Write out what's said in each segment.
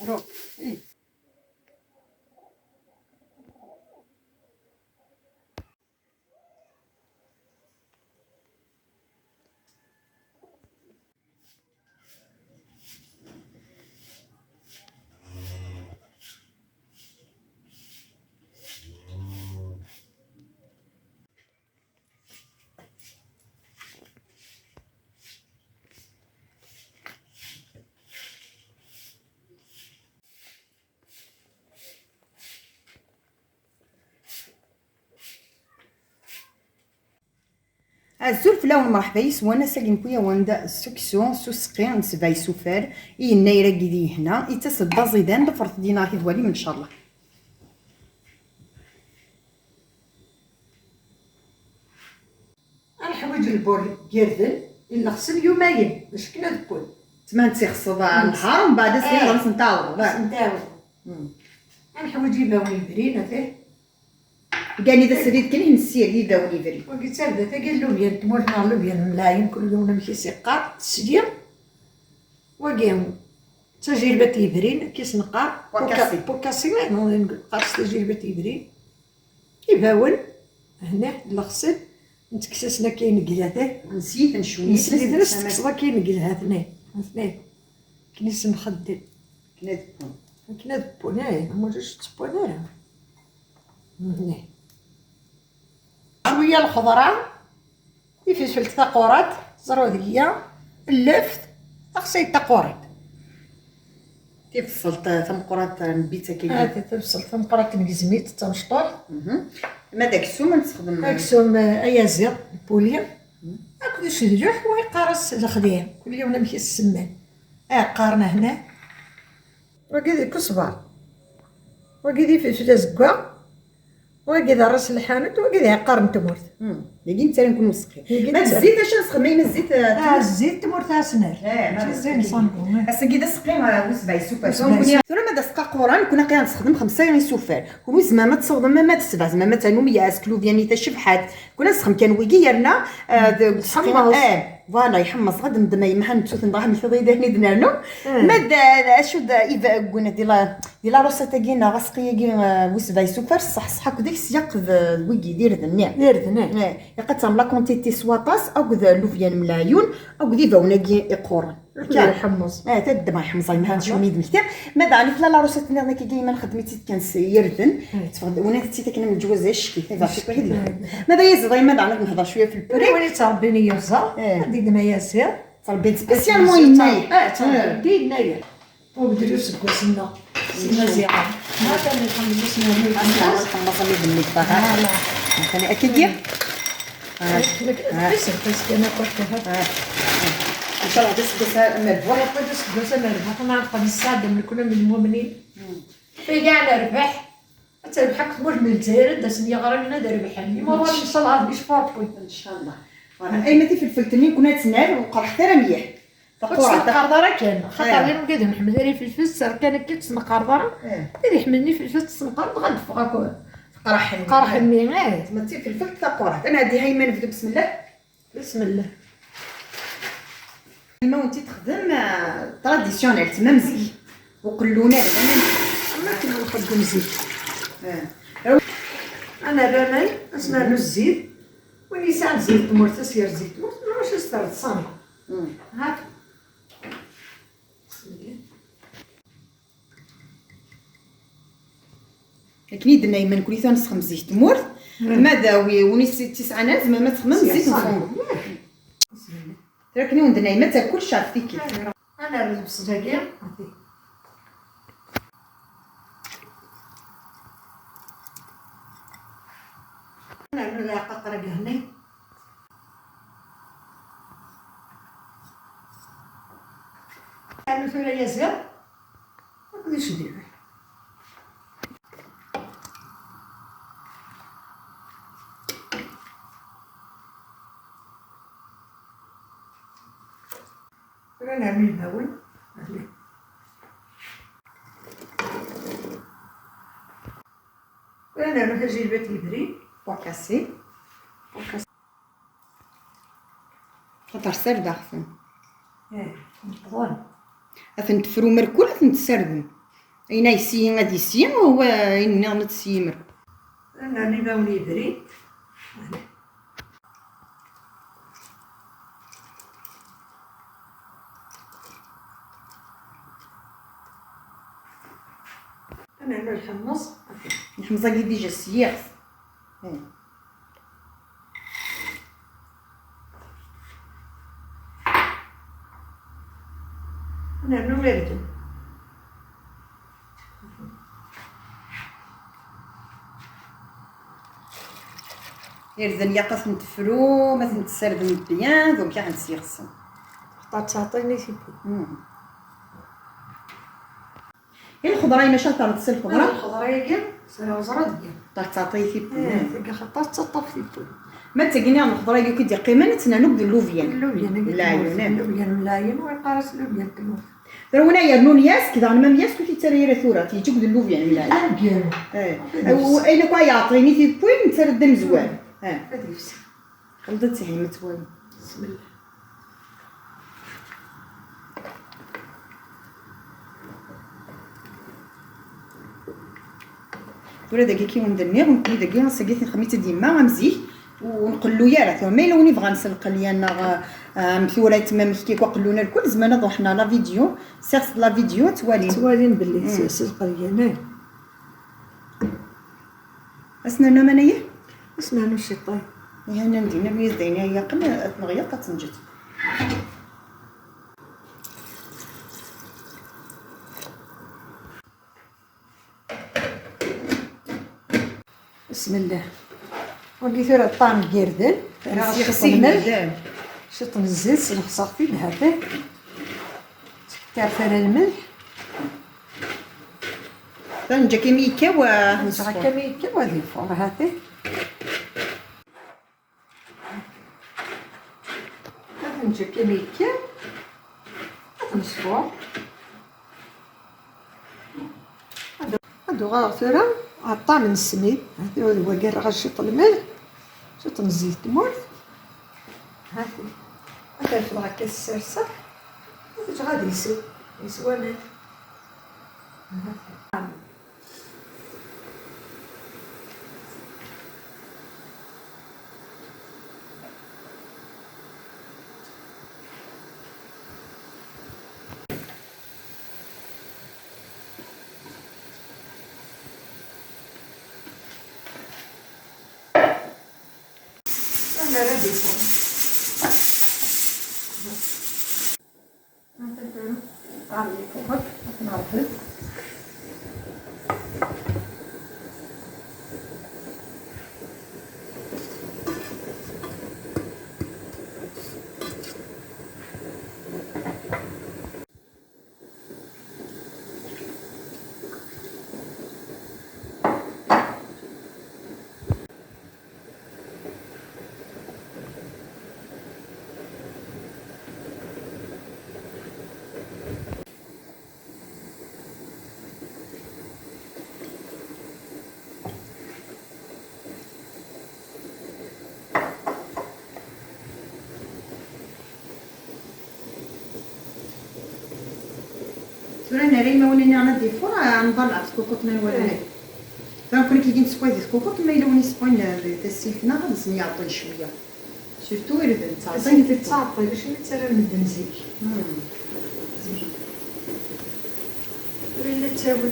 روح. الزلف لون مرحبا يسوانا ساكن كويا وندا سكسون سوسقين نسباي سوفار ينايرا كيدي هنا يتصدى زيدان لفرط دينار كيدوالي ان شاء الله. الحوايج البول يردن الا خصن يومين باش كنا نكون تما تيخصو النهار ومن بعد سير نتاوض نداوي. الحوايج يباو يبرين فيه كاني دا سريت كاين نسير لي داوني فري وقلت هذا قال له بيان تموت نهار له بيان ملاين كل يوم نمشي سيقار تسدير وقام تجربة يبرين كيس نقار بوكاسي نقول قارص تجربة يبرين يباون هنا الغسل نتكسسنا كاين قلاده نسيت نشوي نسيت نستكسوا كاين قلها ثنين كنيس مخدم كنا دبون ما جاش تبون هنا ويا الخضره يفلفل تاقورات زروديه اللفت اخصي تاقورات تفصلت ثمقرات نبيتا كاين هذه تفصل ثمقرات نقزميت تمشطول ما داك السوم نستخدم داك السوم ايازير بوليا هاك شجوح ويقارص الخديم كل يوم نمشي السمان قارنا هنا وكذا كصبار وكذا فلفل زكا وكذا راس الحانوت وكذا قرن تمرت لكن حتى نكونوا مسقين ما الزيت اش نسخمين الزيت الزيت تمرت اسنان ما زين صانكم اصلا كي سقينا وسباي سوبر كنا ما دسقا قران كنا كنستخدم 5 غير سوفر كل زعما ما تصوض ما تسبع زعما مثلا مياس كلوفياني تا شبحات كنا نسخم كان ويكيرنا حمص فوالا يحمص غد ندمي ما حنتوث نضاح مثل ضيداني دنانو ماد اشو ايفا كنا ديلا روسا تاكينا غاسقيه كي وسباي سوبر صح كداك السياق ويكي دير ذنيا يقات لا كونتيتي سواطاس او كذا لوفيان ملايون او كذا فوناكي يقورن كان يحمص تد ما يحمص ما شو ميد مكتب ما دعني في لا روسا تنيا كي كيما خدمتي كان يردن تفضل وانا تيتا كنا الجواز الشكي هذا شي واحد ما دايز دايما دعنا نهضر شويه في البري ولي تربيني يوزا هذيك ما ياسر تربيت سبيسيالمون يناي تربيت يناي وبدروس كوسنا مزيان ما كان يحمل اسمه من الناس خمسة من المطبخ مثلا اكيد بس انا كنت ان شاء الله تسقس مربوح تسقس مربوح ما نبقى نساعد من كل من المؤمنين في كاع نربح حتى بحق تموت من الجزائر داسني غرنا دربحني ما هو ان شاء الله باش فاطوي ان شاء الله اي متي في الفلتنين كنا تنال وقرح حتى مليح القرضره كان خاطر غير نقدر نحمل لي في الفلس كان كي تسمى قرضره اللي يحملني في الفلس نقرض غنفقك قرحني تمتي في الفلت تقرح انا هذه هايمه نبدا بسم الله ما وانت تخدم تراديسيونيل تما مزيان وقلونا ما كنا نخدم زيت انا رمي اسمع له الزيت ونساء زيت تمرت سير زيت تمرت واش استرد صامي هاك بسم الله كني درنا يمن كل ثان نسخم زيت تمرت ما داوي ونسيت 9 ناس ما تخمم زيت نصوم بسم الله تراكني وندنا يما تاكل شافتي كيف انا نلبس دقيق انا نلا قطره هنا انا فيها ياسر ما نقدرش ندير انا نعمل باون انا نروح نجيب يبري بوكاسي خاطر سرد احسن نقضون اثن تفرو مركول اثن تسردن اين يسي غادي يسي وهو اين غنت سيمر انا راني باوني بريد. انا نحمص الحمصه كي ديجا سياس. انا نوردو يرزن يقص نتفرو مثلا تسردن بيان دونك غادي نسيغسن اختار تعطيني تيبو. هي الخضره ما شاطره تسل الخضره الخضره هي سير وزرات ديال تعطي في تلقى خطات تطف تيبو. ما تقيني على الخضره اللي كيدير قيمه تنانو باللوفيان اللوبيان اللوبيان ملاين ويقارس اللوبيان كنوف درونا يا نونياس كذا ما مياس كنتي تريري ثورة تيجيك اللوفيان ملاين اللوبيان اين كوا يعطيني في بوين تسرد مزوان هذه نفسي خلطتي هي متوالي. بسم الله. ولا داكي كي ندني ونقول داكي ساقيتني خميتي ديما غنمزيه ونقلو يا راه ما الا وني بغا نسلق لي انا مثوله تما مشكيك وقلونا الكل زعما ضحنا لا فيديو سيرت لا فيديو توالين باللي سلق لي انا اسنانا منايا اسنانو الشيطان هنا ندينا ميز دينا هي قنا تنغير كتنجد. بسم الله. وليت راه الطعم كيردن راه غسيل شط الزيت سلخ فيه بهذا تعرف على الملح تنجا كيميكا نصفر كميكا وهذه فور هذه نجا كميكا نصفر هادو غاثرة عطا من السميد هادو هو كاع غنشط الملح شط الزيت مورث هاهي هذا في هكا السرسة واش غادي يسوى ملح أنا رديتهم عليكم هك نعرف سورة نارين وني أنا ديفور نضلع في كوكوط من الولاد فنكون كي نسبوي ديال كوكوط ما إلا وني سبوين تسيفنا غادي نعطي شوية سورتو يردن تعطي تعطي باش نتسرى من الدنزيك ولا تساوي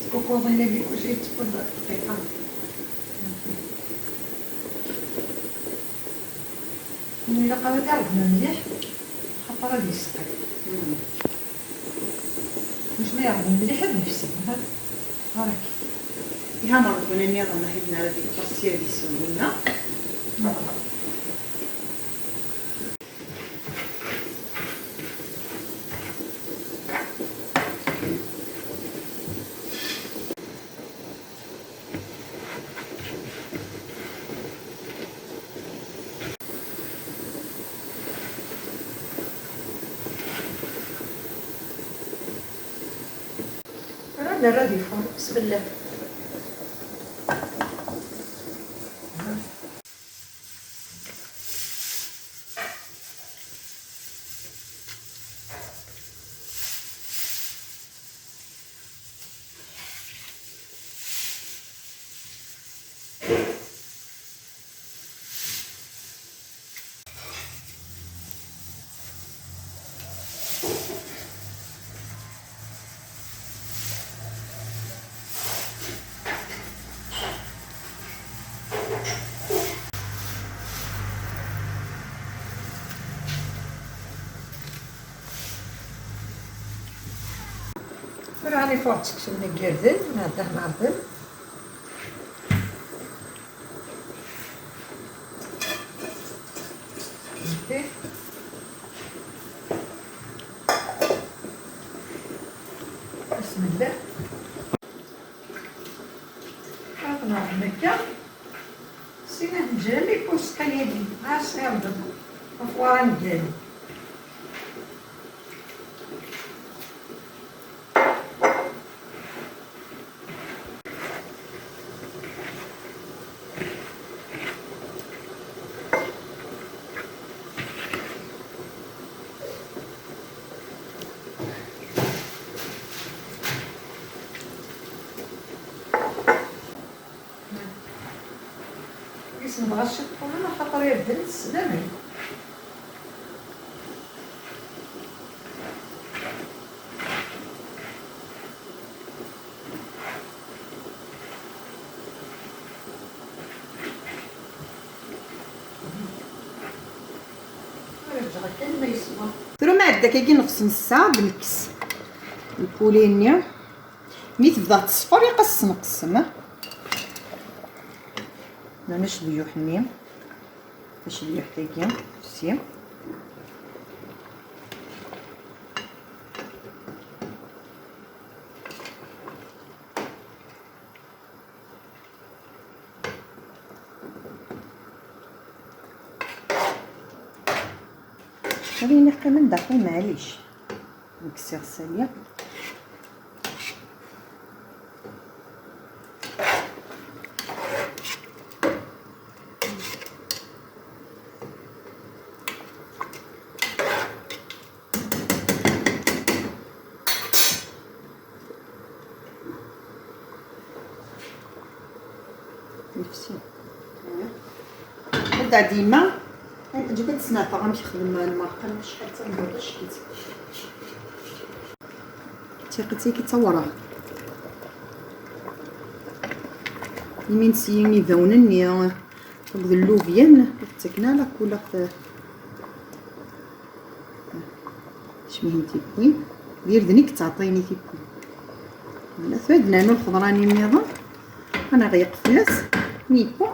الكوكوط اللي بيك وشي تكون دقيقة إلا قاعدة عرفنا مليح خاطر غادي يسقي مش ما يعرف مليح بنفسه هاك يها مرة كنا نيضا نحبنا هذه الفرسية بيسوينا رانا رادي فور بسم الله راني فوق تكسوني كيردن نهدر نعرضن بسم الله نعرض مكة سينا نجري بوس قليلين عاش غير أفوار ديالي نبغى نشوفكم انا خاطر يبدا السلامي رجع كان ما يسمع ترو ما عندك كي نقص نص ساعه بالكس البولينيا مي تبدا تصفر يقص نقسم نمش بيو حنين باش بيو حتاكيا سي خليني كمان دقيق معليش نكسر الساليه نفسي هدا ديما جبت سنافه غنمشي نخدم الماركه شحال تنضرب شكيت تيقتي كيتصورها يمين سيني ذونني فوق اللوفيان تكنا لك ولا شمين تيكوين دير دنيك تعطيني تيكوين ولا فادنا نو الخضراني ميضه انا غيقفلس ميكو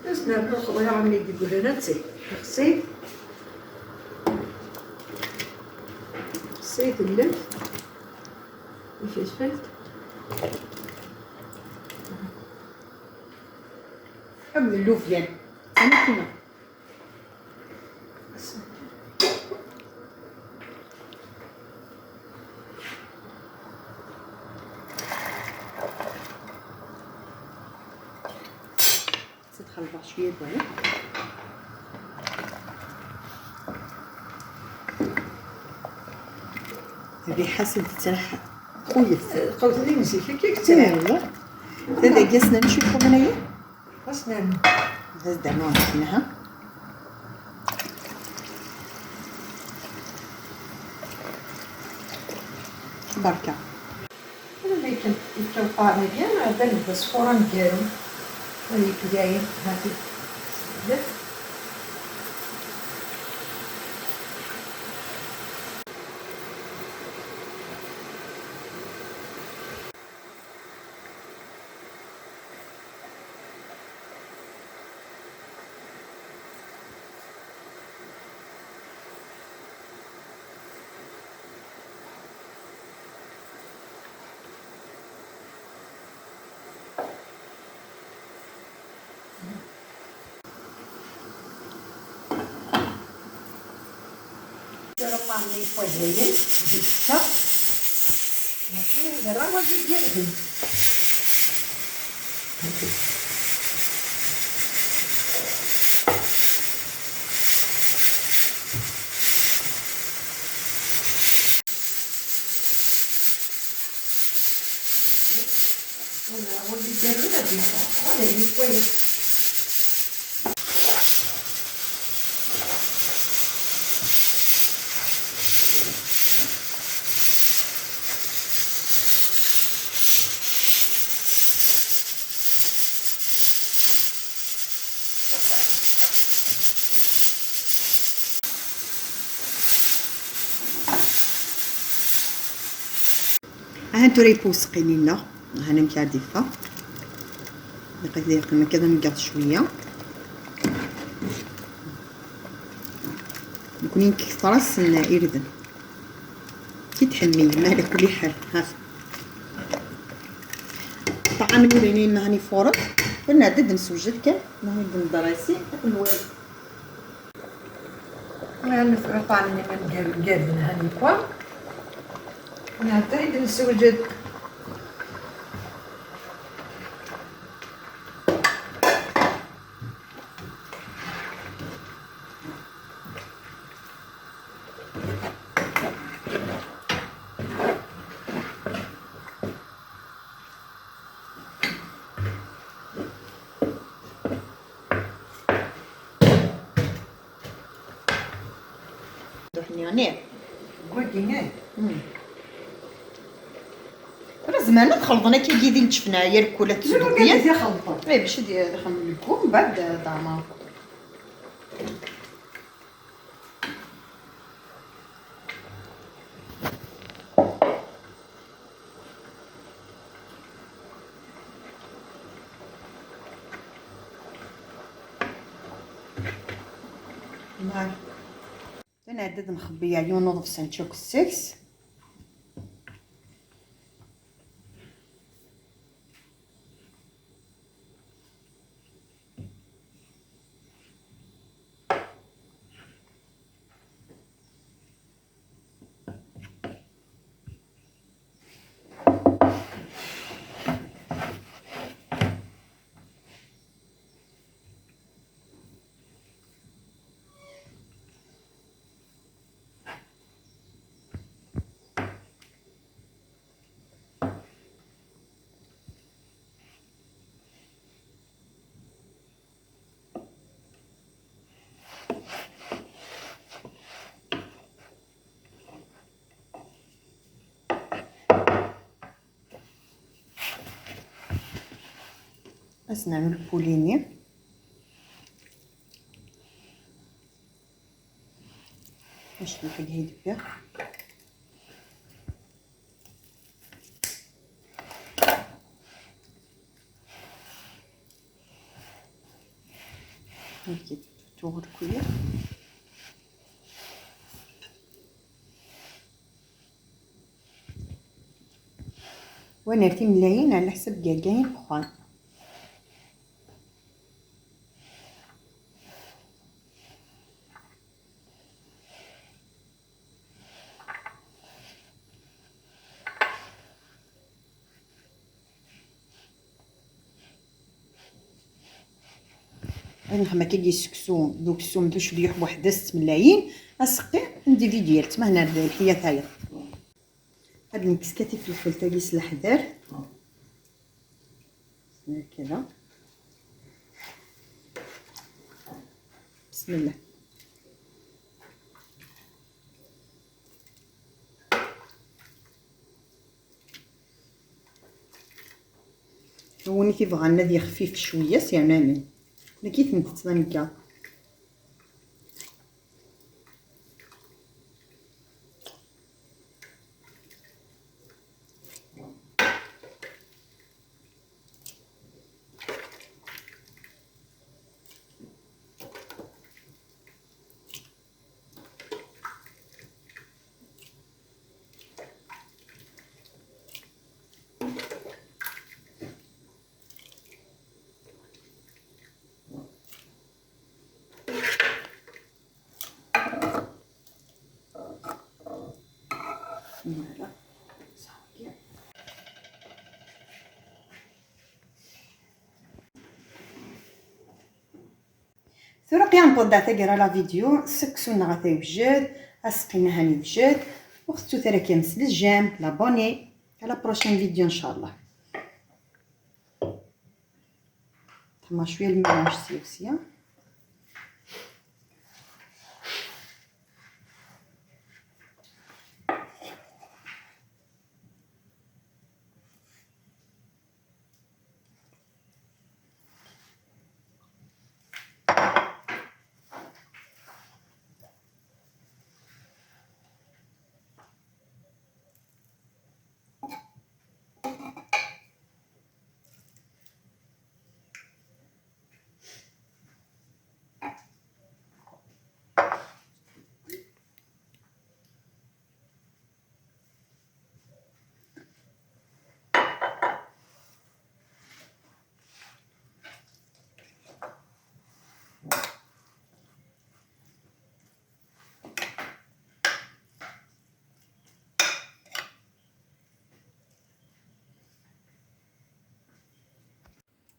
لازم ناخذ يا عمي يقول لنا تسي خصي خصي اللف الفلفل حب اللوفيان انا كنا تخلط شويه بوايا الريحه تترح خويا قلت لي نسيت كي كنت والله هذا قاسنا نشوفو هنايا خاصنا هز دعنا هناها بركه انا اللي كنوقع مزيان هذا نلبس فوران ديالو هذيك جايه هذه طعمي فوجين دكتة ماشي دابا واجي ديالهم ولا واجي ديالهم هذا شويه ها انتو ريبو سقينينا هانا مكادفه دقيقه كذا نقض شويه نكونين كفراس إردن كي تحمي ما على كل حال. ها الطعام الولينين معني فورط فنعدد نسوجد كان معني دراسي الوالد أنا نفرط عني من جردنا هاني كوا نعتقد نسوجد يعني قلتي راه زمان تخلطنا كي قيدين تشفنا يا الكولا تسدوكيه زي خلطة اي باش دخلنا لكم بعد طعمه معاك نعدد نخبي عليه ونوضف سانتشوك السكس بس نعمل بوليني باش نلحق هيدي بيها هيك تغرق كويس وانا رتي ملايين على حسب كاين بخوان انا خما كي يسكسو دوك السوم دو شويه بواحد 6 ملايين اسقي ندير ديال تما هنا الحيه تاعي هاد المكسكاتي فلفل تاقيس الحذر كذا بسم الله هوني كيبغى النادي خفيف شويه سيرنامي لكي تنتمنكا فوالا صافي ثورة قيام طودا تقرا لا فيديو سكسونا غاتا يوجد اسقينا هاني يوجد وختو ترى كامس للجام لابوني على بروشين فيديو ان شاء الله تما شويه الميلانج سيوسيا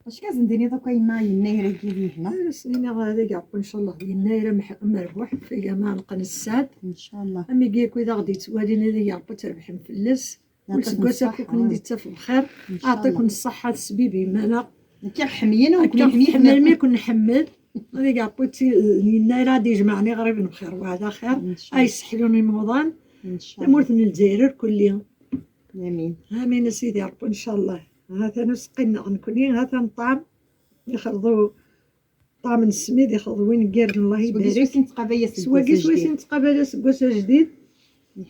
واش كازنديني دوكا يناير كي هنا سنين غادي يعقب ان شاء الله يناير مربوح في جماعة القنصات ان شاء الله. امي كيكو اذا غادي توالينا هذا يعقب تربح مفلس وسكوتك كون ديت في الخير. اعطيكم الصحه السبيبي مالا كي حمينا وكل حمينا مي كون نحمل هذيك عبوتي يناير غادي يجمعني غريب بخير وهذا خير اي يسحلوني رمضان ان شاء الله. مورت من الجزائر كل يوم امين امين سيدي ربي ان شاء الله. هذا نسقينا غنكون هذا الطعام يخرضوا طعام السميد يخرضوا وين كير الله يبارك سواكي تقابيا سواكي تقابل سكوسه جديد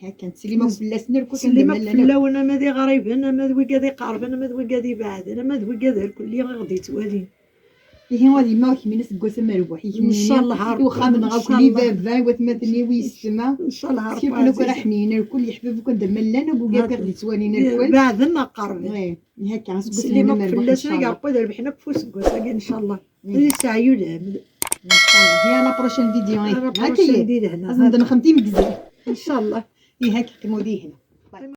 هكا نسليما بلاسنا الكل سليما بلا وانا ماذي غريب انا ما ذوي قادي قارب انا ما ذوي قادي بعد انا ما ذوي قادي كل يوم غادي توالي هي هذه ما كيما سكوسه مربوح ان شاء الله عارف وخا من غاكل بابا وتمثلني ويسما ان شاء الله عارف كيف كنا كنا حنين الكل يحبب كون دملنا وبوكا غادي توالينا الكل بعدنا قرب هكا سكوسه سليما مربوح ان شاء الله قدر ربحنا كفوس سكوسه ان شاء الله هذه ساعه ولا ان شاء الله. هي لا بروشين فيديو هاكا هنا لازم ندير 50 مكزل ان شاء الله. هاكا كمودي هنا.